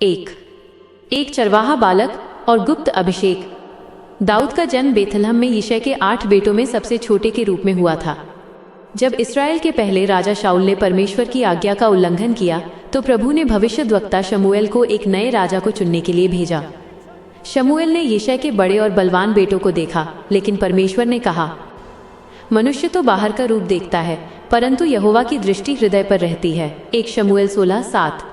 एक एक चरवाहा बालक और गुप्त अभिषेक। दाऊद का जन्म बेथलहम में यिशै के 8 बेटों में सबसे छोटे के रूप में हुआ था। जब इस्राएल के पहले राजा शाऊल ने परमेश्वर की आज्ञा का उल्लंघन किया तो प्रभु ने भविष्यद्वक्ता शमूएल को एक नए राजा को चुनने के लिए भेजा। शमूएल ने यिशै के बड़े और बलवान बेटों को देखा, लेकिन परमेश्वर ने कहा, मनुष्य तो बाहर का रूप देखता है, परंतु यहोवा की दृष्टि हृदय पर रहती है। 1 शमूएल 16:7।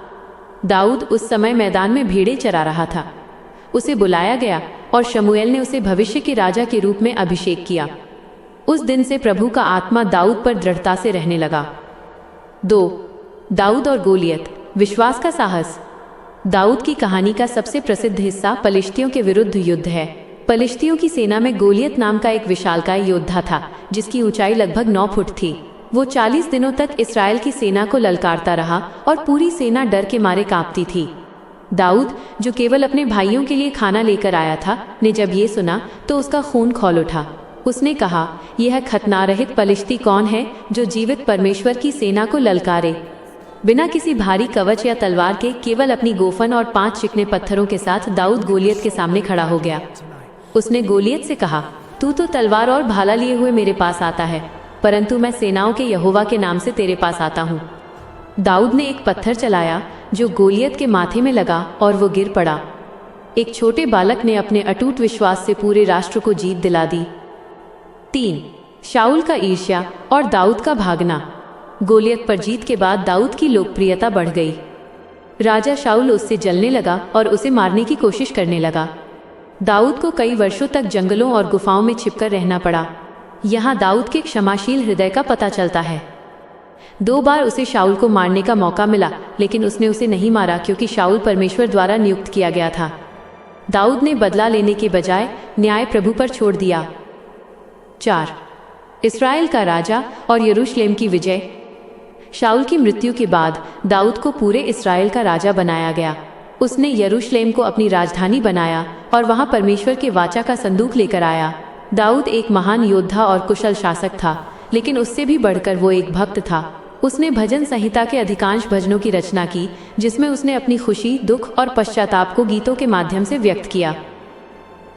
दाऊद उस समय मैदान में भेड़ें चरा रहा था। उसे बुलाया गया और शमूएल ने उसे भविष्य के राजा के रूप में अभिषेक किया। उस दिन से प्रभु का आत्मा दाऊद पर दृढ़ता से रहने लगा। 2 दाऊद और गोलियत, विश्वास का साहस। दाऊद की कहानी का सबसे प्रसिद्ध हिस्सा पलिश्तियों के विरुद्ध युद्ध है। पलिश्तियों की सेना में गोलियत नाम का एक विशालकाय योद्धा था, जिसकी ऊंचाई लगभग 9 फुट थी। वो 40 दिनों तक इस्राएल की सेना को ललकारता रहा और पूरी सेना डर के मारे कांपती थी। दाऊद, जो केवल अपने भाइयों के लिए खाना लेकर आया था, ने जब ये सुना तो उसका खून खौल उठा। उसने कहा, यह खतनारहित पलिश्ती कौन है जो जीवित परमेश्वर की सेना को ललकारे? बिना किसी भारी कवच या तलवार के, केवल अपनी गोफन और 5 चिकने पत्थरों के साथ दाऊद गोलियत के सामने खड़ा हो गया। उसने गोलियत से कहा, तू तो तलवार और भाला लिए हुए मेरे पास आता है, परंतु मैं सेनाओं के यहोवा के नाम से तेरे पास आता हूँ। दाऊद ने एक पत्थर चलाया जो गोलियत के माथे में लगा और वो गिर पड़ा। एक छोटे बालक ने अपने अटूट विश्वास से पूरे राष्ट्र को जीत दिला दी। 3 शाऊल का ईर्ष्या और दाऊद का भागना। गोलियत पर जीत के बाद दाऊद की लोकप्रियता बढ़ गई। राजा शाऊल उससे जलने लगा और उसे मारने की कोशिश करने लगा। दाऊद को कई वर्षों तक जंगलों और गुफाओं में छिपकर रहना पड़ा। यहाँ दाऊद के क्षमाशील हृदय का पता चलता है। 2 बार उसे शाऊल को मारने का मौका मिला, लेकिन उसने उसे नहीं मारा क्योंकि शाऊल परमेश्वर द्वारा नियुक्त किया गया था। दाऊद ने बदला लेने के बजाय न्याय प्रभु पर छोड़ दिया। 4 इस्राएल का राजा और यरूशलेम की विजय। शाऊल की मृत्यु के बाद दाऊद को पूरे इस्राएल का राजा बनाया गया। उसने यरूशलेम को अपनी राजधानी बनाया और वहां परमेश्वर के वाचा का संदूक लेकर आया। दाऊद एक महान योद्धा और कुशल शासक था, लेकिन उससे भी बढ़कर वो एक भक्त था। उसने भजन संहिता के अधिकांश भजनों की रचना की, जिसमें उसने अपनी खुशी, दुख और पश्चाताप को गीतों के माध्यम से व्यक्त किया।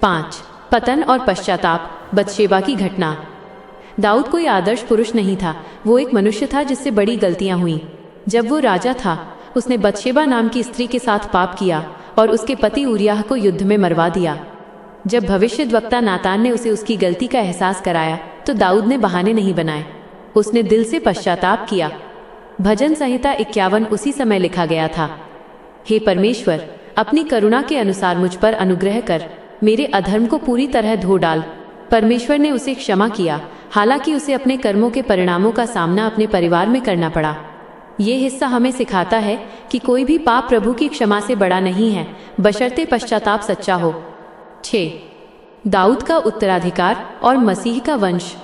5 पतन और पश्चाताप, बत्शेबा की घटना। दाऊद कोई आदर्श पुरुष नहीं था, वो एक मनुष्य था जिससे बड़ी गलतियां हुई। जब वो राजा था, उसने बत्शेबा नाम की स्त्री के साथ पाप किया और उसके पति उरिय्याह को युद्ध में मरवा दिया। जब भविष्यद्वक्ता नातान ने उसे उसकी गलती का एहसास कराया तो दाऊद ने बहाने नहीं बनाए। उसने दिल से पश्चाताप किया। भजन संहिता 51 उसी समय लिखा गया था। हे परमेश्वर, अपनी करुणा के अनुसार मुझ पर अनुग्रह कर, मेरे अधर्म को पूरी तरह धो डाल। परमेश्वर ने उसे क्षमा किया, हालांकि उसे अपने कर्मों के परिणामों का सामना अपने परिवार में करना पड़ा। ये हिस्सा हमें सिखाता है कि कोई भी पाप प्रभु की क्षमा से बड़ा नहीं है, बशर्ते पश्चाताप सच्चा हो। 6 दाऊद का उत्तराधिकार और मसीह का वंश।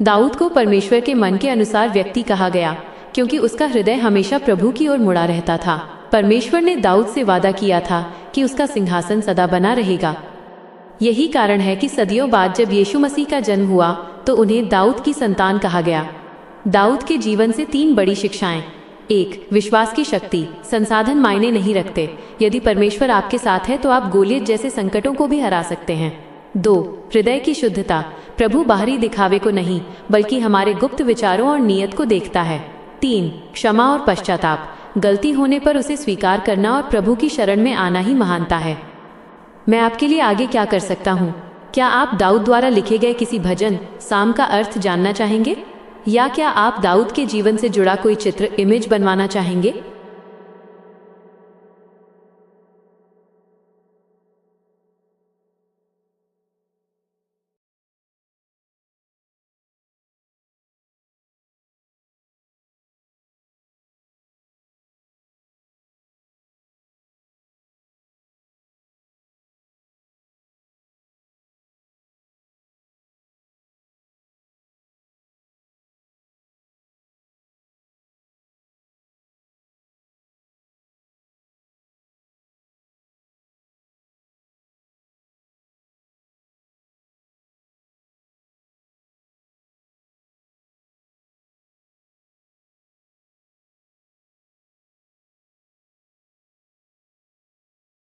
दाऊद को परमेश्वर के मन के अनुसार व्यक्ति कहा गया, क्योंकि उसका हृदय हमेशा प्रभु की ओर मुड़ा रहता था। परमेश्वर ने दाऊद से वादा किया था कि उसका सिंहासन सदा बना रहेगा। यही कारण है कि सदियों बाद जब यीशु मसीह का जन्म हुआ तो उन्हें दाऊद की संतान कहा गया। दाऊद के जीवन से 3 बड़ी शिक्षाएं। 1 विश्वास की शक्ति। संसाधन मायने नहीं रखते, यदि परमेश्वर आपके साथ है तो आप गोलियत जैसे संकटों को भी हरा सकते हैं। 2 हृदय की शुद्धता। प्रभु बाहरी दिखावे को नहीं, बल्कि हमारे गुप्त विचारों और नीयत को देखता है। 3 क्षमा और पश्चाताप। गलती होने पर उसे स्वीकार करना और प्रभु की शरण में आना ही महानता है। मैं आपके लिए आगे क्या कर सकता हूँ? क्या आप दाऊद द्वारा लिखे गए किसी भजन, साम का अर्थ जानना चाहेंगे? या क्या आप दाऊद के जीवन से जुड़ा कोई चित्र, इमेज बनवाना चाहेंगे?